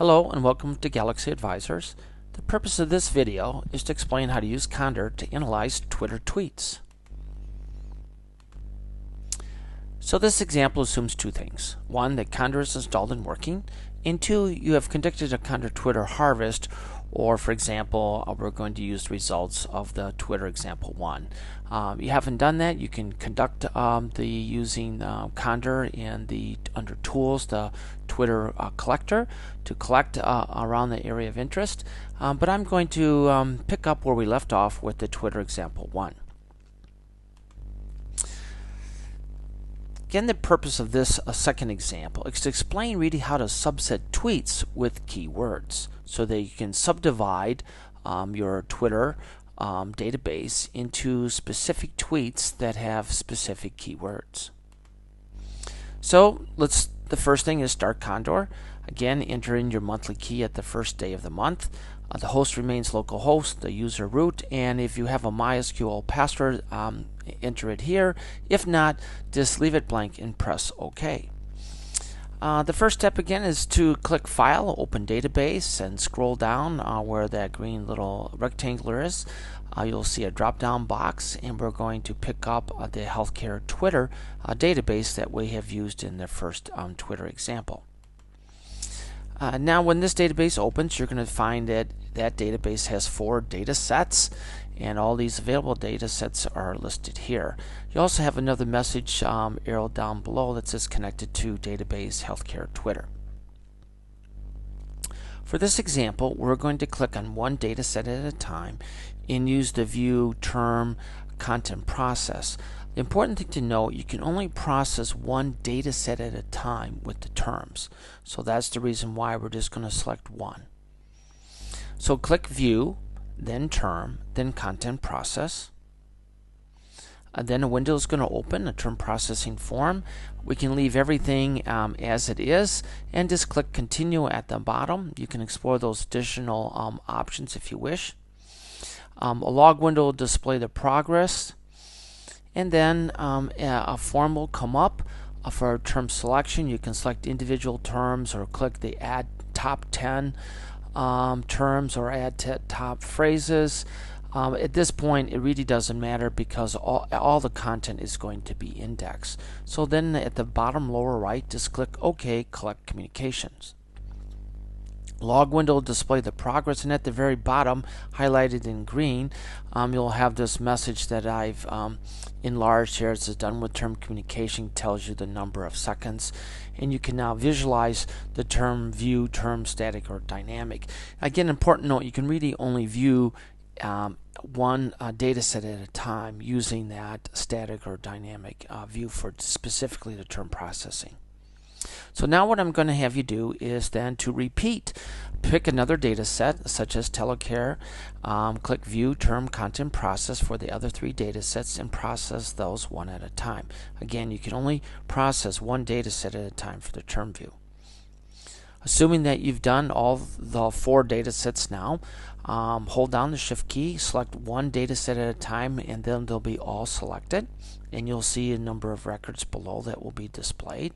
Hello and welcome to Galaxy Advisors. The purpose of this video is to explain how to use Condor to analyze Twitter tweets. So this example assumes two things. One, that Condor is installed and working, and two, you have conducted a Condor Twitter harvest, or for example, we're going to use the results of the Twitter example 1. You haven't done that, you can conduct using Condor and under Tools, the Twitter collector to collect around the area of interest. But I'm going to pick up where we left off with the Twitter example 1. Again, the purpose of this second example is to explain really how to subset tweets with keywords so that you can subdivide your Twitter database into specific tweets that have specific keywords. So the first thing is start Condor. Again, enter in your monthly key at the first day of the month. The host remains localhost, the user root, and if you have a MySQL password, enter it here. If not, just leave it blank and press OK. The first step again is to click File, Open Database, and scroll down where that green little rectangle is. You'll see a drop-down box, and we're going to pick up the healthcare Twitter database that we have used in the first Twitter example. Now when this database opens, you're going to find that that database has 4 data sets, and all these available data sets are listed here. You also have another message arrow down below that says connected to database healthcare Twitter. For this example, we're going to click on one data set at a time and use the view term content process. The important thing to note, you can only process one data set at a time with the terms. So that's the reason why we're just going to select one. So click View, then Term, then Content Process. Then a window is going to open, a term processing form. We can leave everything as it is and just click Continue at the bottom. You can explore those additional options if you wish. A log window will display the progress. And then a form will come up for term selection. You can select individual terms or click the Add Top 10 terms or Add Top Phrases. At this point, it really doesn't matter because all the content is going to be indexed. So then at the bottom lower right, just click OK, Collect Communications. Log window will display the progress, and at the very bottom, highlighted in green, you'll have this message that I've enlarged here. It says done with term communication, tells you the number of seconds, and you can now visualize the term view, term static, or dynamic. Again, important note, you can really only view one data set at a time using that static or dynamic view for specifically the term processing. So now what I'm going to have you do is then to repeat. Pick another data set such as telecare, click View, Term, Content, Process for the other 3 data sets and process those one at a time. Again, you can only process one data set at a time for the term view. Assuming that you've done all the 4 data sets now, hold down the Shift key, select one data set at a time, and then they'll be all selected. And you'll see a number of records below that will be displayed.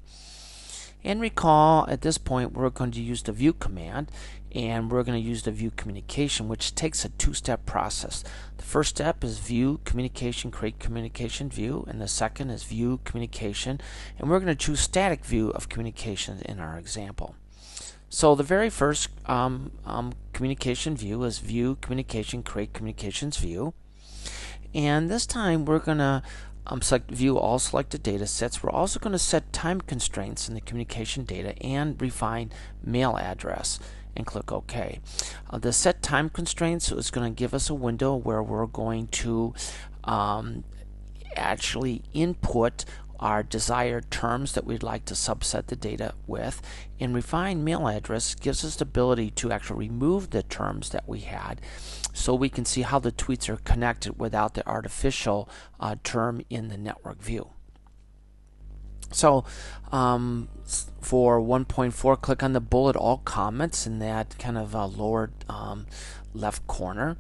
And recall, at this point, we're going to use the view command, and we're going to use the view communication, which takes a 2-step process. The first step is view communication, create communication view, and the second is view communication, and we're going to choose static view of communication in our example. So the very first communication view is view communication, create communications view, and this time we're going to select View all selected data sets. We're also going to set time constraints in the communication data and refine mail address and click OK. The set time constraints is going to give us a window where we're going to actually input our desired terms that we'd like to subset the data with, and refine mail address gives us the ability to actually remove the terms that we had so we can see how the tweets are connected without the artificial term in the network view. So for 1.4, click on the bullet all comments in that kind of lower left corner.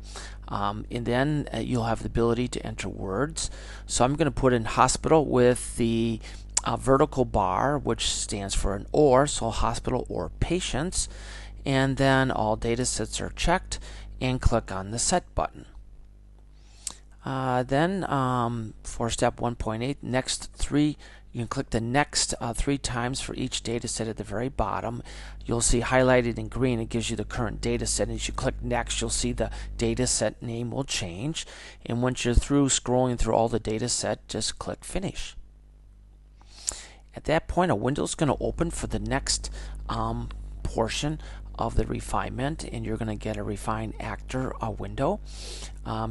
And then you'll have the ability to enter words. So I'm going to put in hospital with the vertical bar, which stands for an or, so hospital or patients. and then all datasets are checked, and click on the Set button. Then for step 1.8, next 3, you can click the next 3 times for each data set at the very bottom. You'll see highlighted in green, it gives you the current data set. As you click next, you'll see the data set name will change. And once you're through scrolling through all the data set, just click Finish. At that point, a window is going to open for the next portion of the refinement, and you're going to get a Refine Actor window.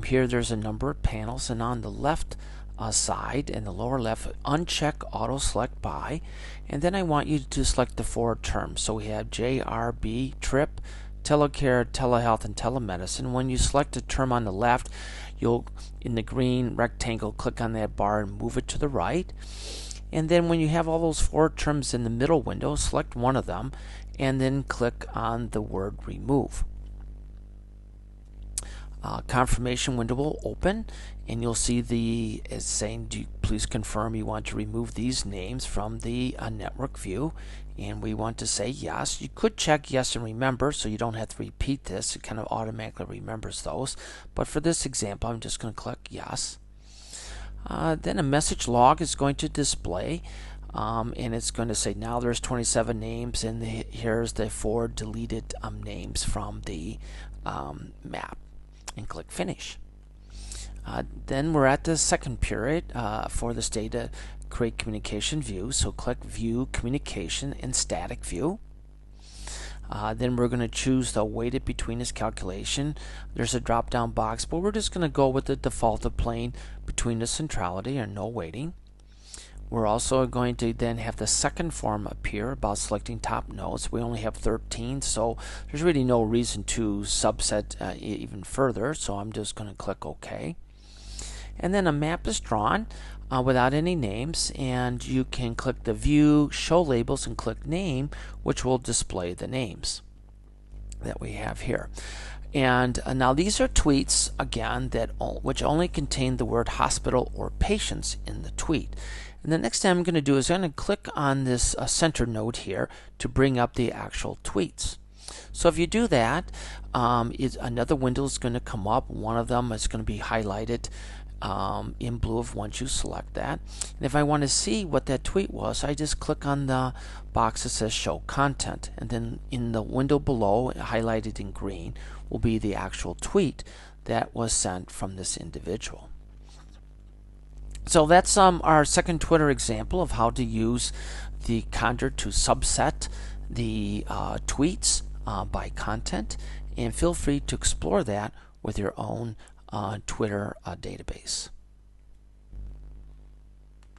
Here there's a number of panels, and on the left side in the lower left, uncheck Auto Select By, and then I want you to select the 4 terms. So we have JRB, TRIP, Telecare, Telehealth, and Telemedicine. When you select a term on the left, you'll, in the green rectangle, click on that bar and move it to the right. And then when you have all those 4 terms in the middle window, select one of them and then click on the word Remove. Confirmation window will open, and you'll see it's saying, do you please confirm you want to remove these names from the network view, and we want to say yes. You could check yes and remember, so you don't have to repeat this. It kind of automatically remembers those, but for this example I'm just going to click yes. Then a message log is going to display, and it's going to say now there's 27 names, and here's the 4 deleted names from the map, and click Finish. Then we're at the second period for this data create communication view, so click View Communication and Static View. Then we're going to choose the weighted betweenness calculation. There's a drop down box, but we're just going to go with the default of plain betweenness centrality or no weighting. We're also going to then have the second form appear about selecting top nodes. We only have 13, so there's really no reason to subset even further, so I'm just going to click OK. And then a map is drawn without any names, and you can click the View, Show Labels, and click Name, which will display the names that we have here. And now these are tweets, again, which only contain the word hospital or patients in the tweet. And the next thing I'm going to do is I'm going to click on this center node here to bring up the actual tweets. So if you do that, another window is going to come up. One of them is going to be highlighted in blue once you select that. And if I want to see what that tweet was, I just click on the box that says Show Content, and then in the window below, highlighted in green, will be the actual tweet that was sent from this individual. So that's our second Twitter example of how to use the Condor to subset the tweets by content, and feel free to explore that with your own Twitter database.